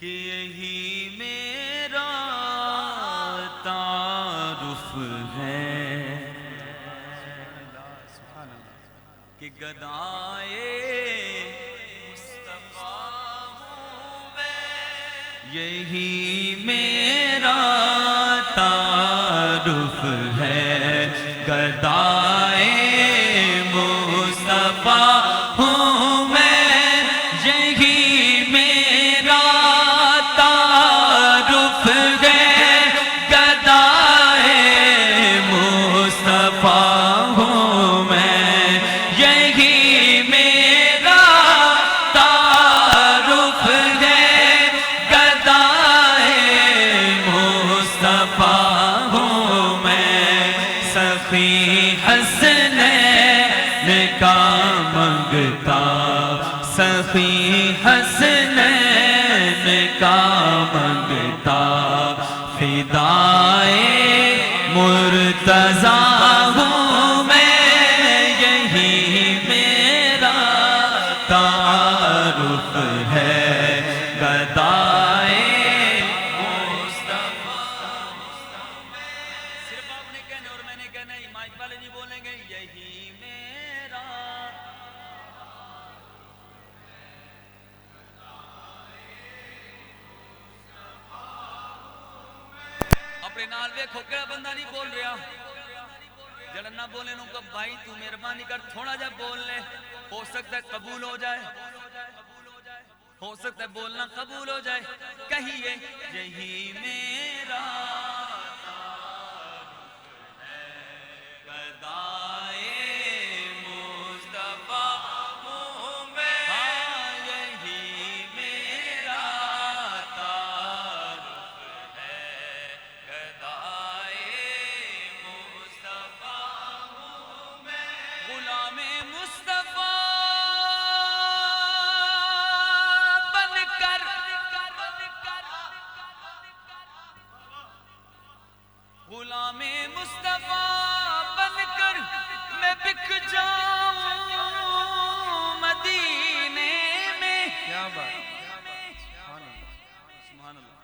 کہ یہی میرا تعارف ہے کہ گدائے مصطفیٰ ہوں میں، یہی میرا تعارف ہے گدائے مصطفیٰ ہوں میں، یہی میرا تعارف ہے گدائے مصطفیٰ ہوں میں، یہی میرا تعارف ہے گدائے مصطفیٰ ہوں میں، سخی حسنین کا منگتا، سخی حسنین کا منگتا، فدائے مرتضیٰ ہوں میں، یہی میرا تعارف ہے گدائے مصطفیٰ۔ صرف آپ نے کہنا اور میں نے کہنا، مائک والے نہیں بولیں گے، یہی میرا اپنے نال ویکھو کہڑا بندہ نہیں بول رہا، جڑا نہ بولے نو کہ بھائی تو مہربانی کر تھوڑا جا بول لے، ہو سکتا ہے قبول ہو جائے، ہو سکتا ہے بولنا قبول ہو جائے۔ کہیے یہی میرا گدائے مصطفیٰ ہوں میں، ہاں یہی میرا تعارف ہے گدائے مصطفیٰ ہوں میں، غلام مصطفیٰ بن کر، غلام مصطفیٰ بن کر میں بک جاؤں مدینے میں، کیا بات، سبحان اللہ،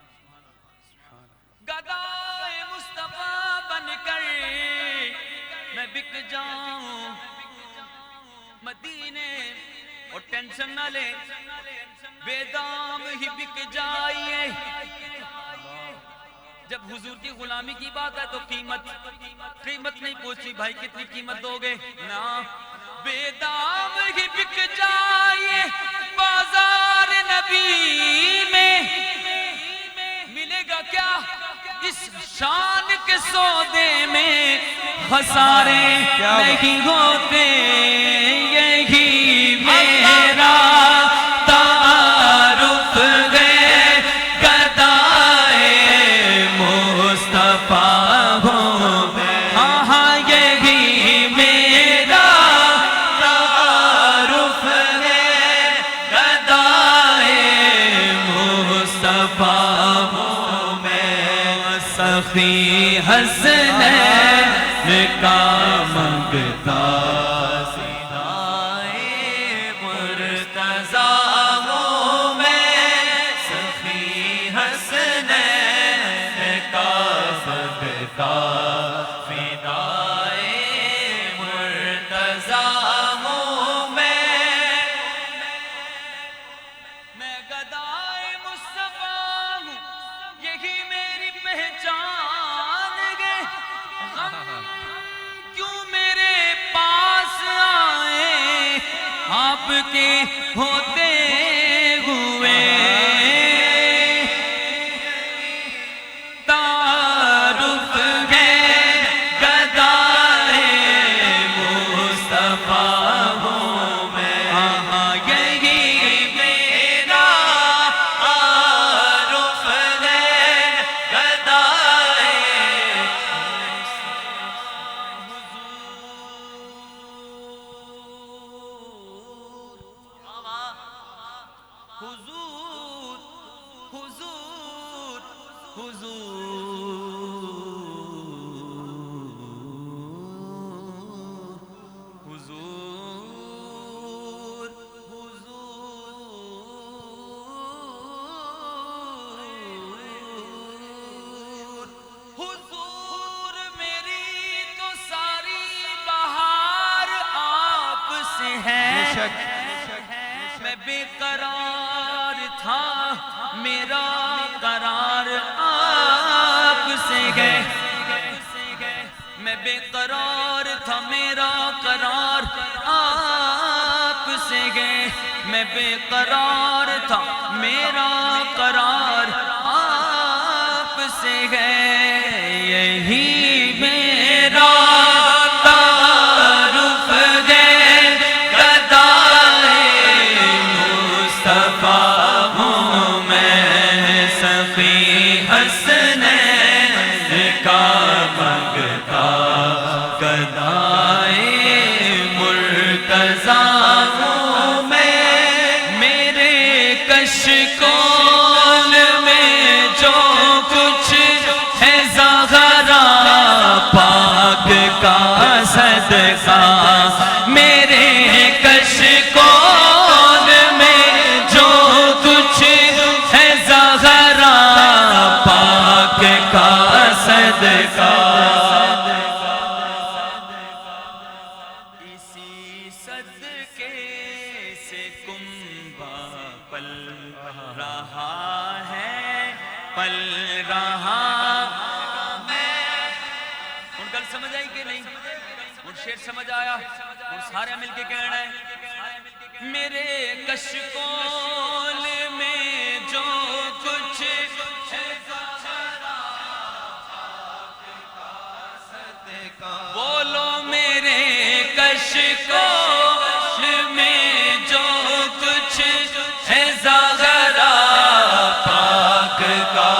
گدائے مصطفیٰ بن کر میں بک جاؤں مدینے، اور ٹینشن نہ لے بے دام ہی بک جائیے۔ جب حضور کی غلامی کی بات ہے تو قیمت نہیں پوچھی، بھائی کتنی قیمت دو گے، نا بے دام ہی بک جائیے بازار نبی میں، ملے گا کیا اس شان کے سودے میں، خسارے نہیں ہوتے، یہی میرا تعارف ہے گدائے مصطفیٰ ہوں میں، ہاں ہاں یہی میرا تعارف ہے گدائے مصطفیٰ ہوں میں، سخی حسنین کا منگتا، فدائے مرتضیٰ ہوں میں، سخی حسنین کا منگتا، فدائے مرتضیٰ ہوں میں گدائے مصطفیٰ ہوں، یہی میری پہچان ہے، غم کیوں میرے پاس آئے آپ کے ہوتے ہوئے، تعارف ہے گدائے مصطفیٰ ہوں میں، ہاں یہی میرا تعارف ہے گدائے حضور حضور حضور حضور حضور میرا قرار آپ سے ہے، میں بے قرار تھا میرا قرار آپ سے ہے، میں بے قرار تھا میرا قرار آپ سے ہے، یہی میرا تعارف ہے، گدائے مصطفیٰ ہوں میں، سخی حسنین کا مگتا گدائے مرتضیٰ ہوں میں، میرے کشکول میں جو کچھ ہے زہرا پاک کا صدقہ، میرے کشکول میں جو کچھ ہے زہرا پاک کا صدقہ، اسی صدقے سے کنبہ پل رہا ہے، پل رہا میں۔ ان گل سمجھ آئی کہ نہیں؟ ان شعر سمجھ آیا؟ ان سارے مل کے کہنا ہے، میرے کشکول میں جو کچھ بولو، میرے کشکول میں جو کچھ ہے زہرا پاک کا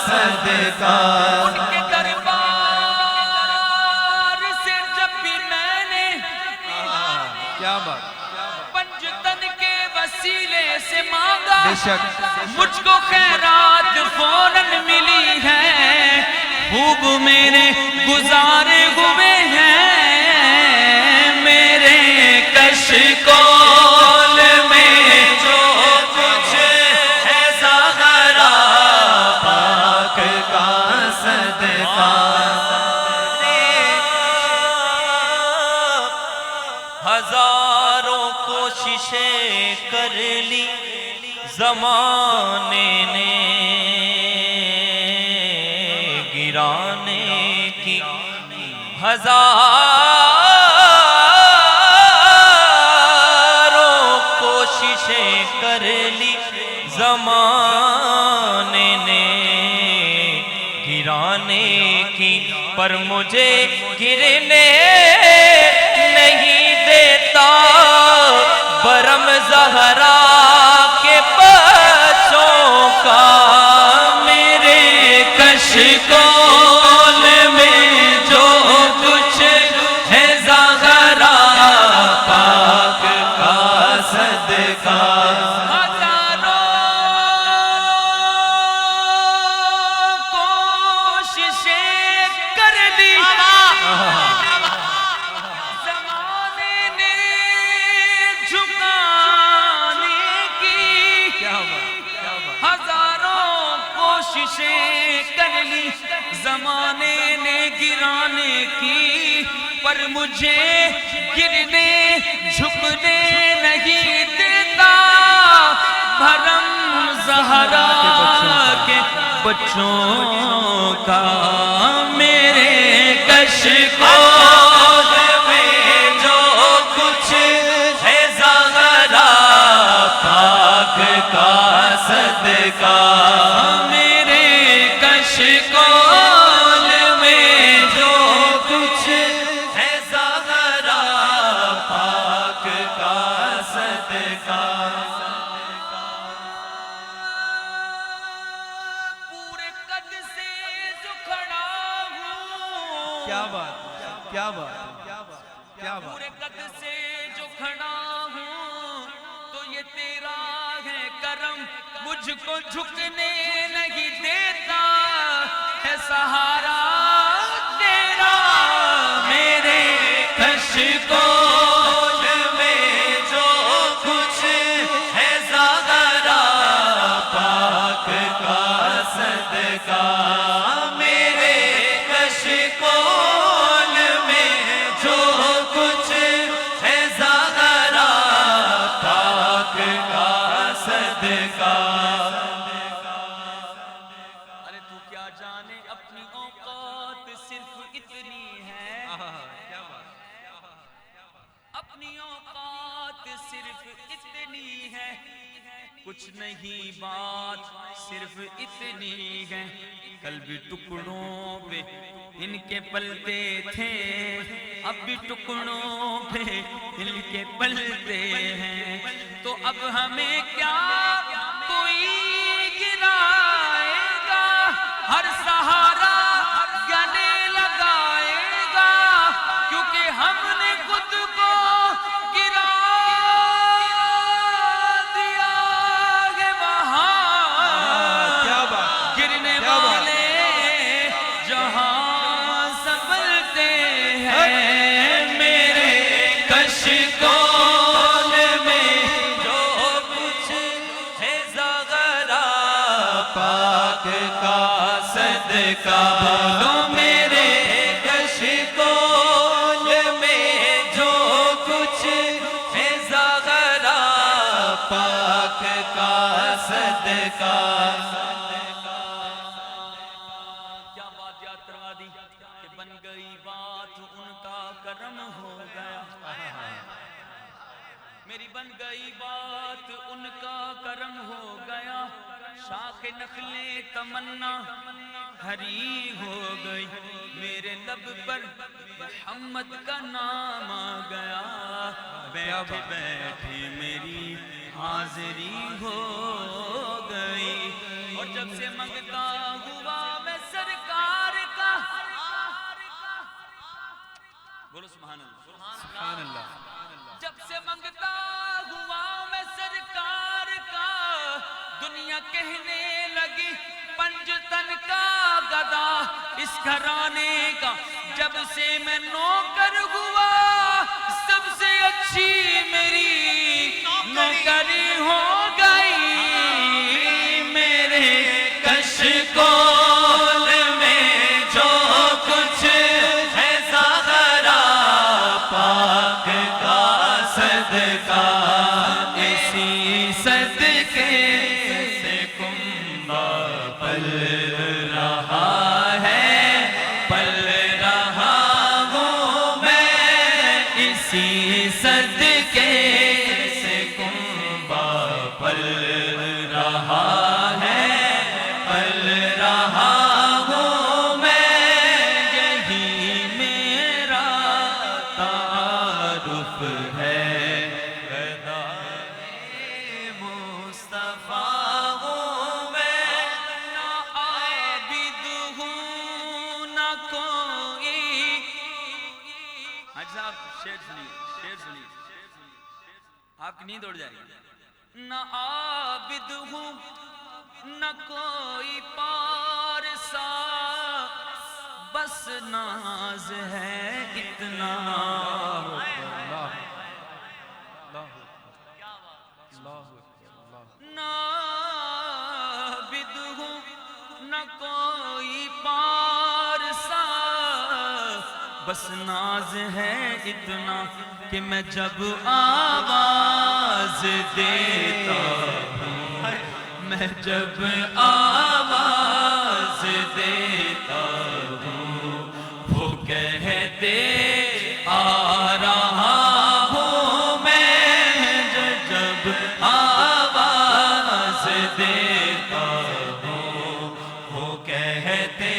صدقہ، ان کے دربار سے جب بھی میں نے کیا بات پنجتن کے وسیلے سے مانگا، مجھ کو خیرات فوراً ملی ہے، خوب میرے گزارے ہوئے ہیں، میرے کشکول میں جو کچھ ہے زہرا پاک کا صدقہ، ہزاروں کوششیں کر لی زمانے نے گرانے کی، ہزاروں کوششیں کر لی زمانے نے گرانے کی، پر مجھے گرنے نہیں دیتا برم زہرا کے بچوں کا، میرے کشکول میں جو کچھ ہے زہرا پاک کا صدقہ، ہزاروں کوششیں کر لی زمانے نے جھکانے کی، ہزاروں کوششیں کر لی زمانے نے گرانے کی، پر مجھے گرنے جھکنے نہیں دیتا بھرم زہرا کے بچوں کا، میرے کشکول میں جو کچھ ہے زہرا پاک کا صدقہ، میرے کشکول میں جو کچھ ہے زہرا پاک کا صدقہ، پورے قد سے جو کھڑا ہوں، کیا بات کیا بات کیا بات، پورے قد سے جو کھڑا ہوں تو یہ تیرا ہے کرم، مجھ کو جھکنے نہیں دیتا ہے سہارا تیرا، میرے کشکول میں جو کچھ ہے زہرا پاک کا صدقہ، میرے کشکول میں جو کچھ ہے زہرا پاک کا صدقہ، کی بات صرف اتنی ہے، کل بھی ٹکڑوں پہ ان کے پلتے تھے، اب بھی ٹکڑوں پہ ان کے پلتے ہیں، تو اب ہمیں کیا کوئی گرائے گا، ہر سہارا گلے لگائے گا، کیونکہ ہم نے خود کو گرا دیا ہے وہاں، کیا بات، گرنے کیا بات۔ والے جہاں سنبھلتے ہیں، میرے کشکول میں جو کچھ ہے زغرا پاک کا صدقہ بولو، میرے کشکول میں جو کچھ ہے زغرا پاک کا صدقہ۔ کیا بات یاد کروا دی کہ بن گئی بات، ان کا کرم ہو گیا، میری بن گئی بات، ان کا کرم ہو گیا، شاخ نخلے تمنا ہری ہو گئی، میرے لب پر محمد کا نام آ گیا، بیٹھے بیٹھے میری حاضری ہو گئی، اور جب سے منگتا ہوا میں سرکار کا، بولو سبحان اللہ، سبحان اللہ۔ جب سے منگتا ہوا میں سرکار کا، دنیا کہنے لگی پنجتن کا گدا اس گھرانے کا، جب سے میں نوکر ہوا سب سے اچھی میری نوکری ہو گئی، میرے کشکول میں جو کچھ ہے زغرا پاک کا صدقہ، اسی صدقے سے کنبہ پل رہا ہے، پل رہا ہوں میں، اسی صدقے سے کنبہ پل رہا ہے، پل رہا ہوں میں، یہی میرا تعارف ہے، مصطفیٰ ہوں میں، نہ عابد ہوں نہ کوئی، حاج صاحب شعر سنیے، شعر سنیے، آپ کی نیند اڑ جائے گی، نہ عابد ہوں نہ کوئی پارسا، بس ناز ہے اتنا، نہ عابد ہوں نہ کوئی پارسا، بس ناز ہے اتنا کہ میں جب آواز دیتا ہوں، میں جب آواز دیتا ہوں، وہ کہتے آ رہا ہوں میں، جب آواز دیتا ہوں، وہ کہتے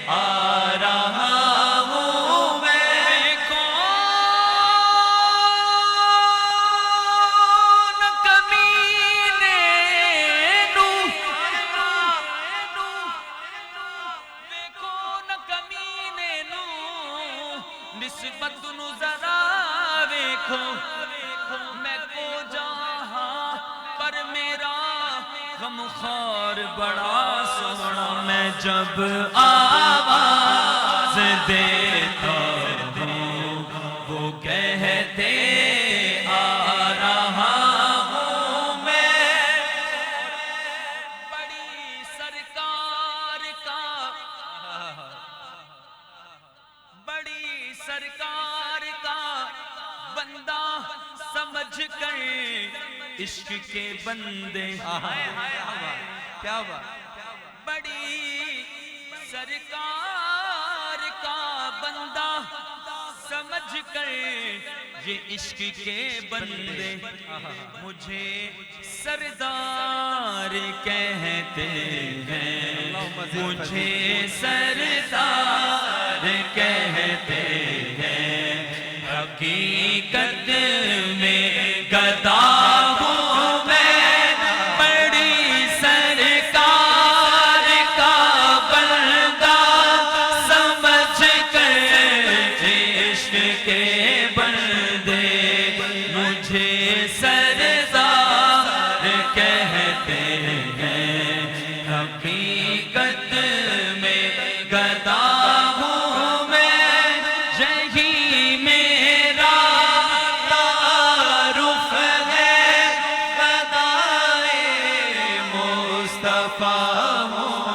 آ رہا ہوں میں، کون کمینے نو، کون کمینے نو، نسبت نو ذرا ویکھو، میں کو جہاں پر میرا غمخوار بڑا سونا، میں جب آواز دیتا ہوں، وہ کہتے آ رہا ہوں میں، بڑی سرکار کا، بڑی سرکار کا بندہ سمجھ کر عشق کے بندے، کیا بات، بڑی سرکار کا بندہ سمجھ کر یہ عشق کے بندے مجھے سردار کہتے ہیں، مجھے سردار کہتے ہیں، حقیقت میں گدا ہوں میں، بڑی سرکار کا بندہ سمجھ کر عشق کے بندے مجھے سردار کہتے ہیں، حقیقت میں گدا ہوں میں، یہی میرا تعارف ہے، گدائے مصطفیٰ ہوں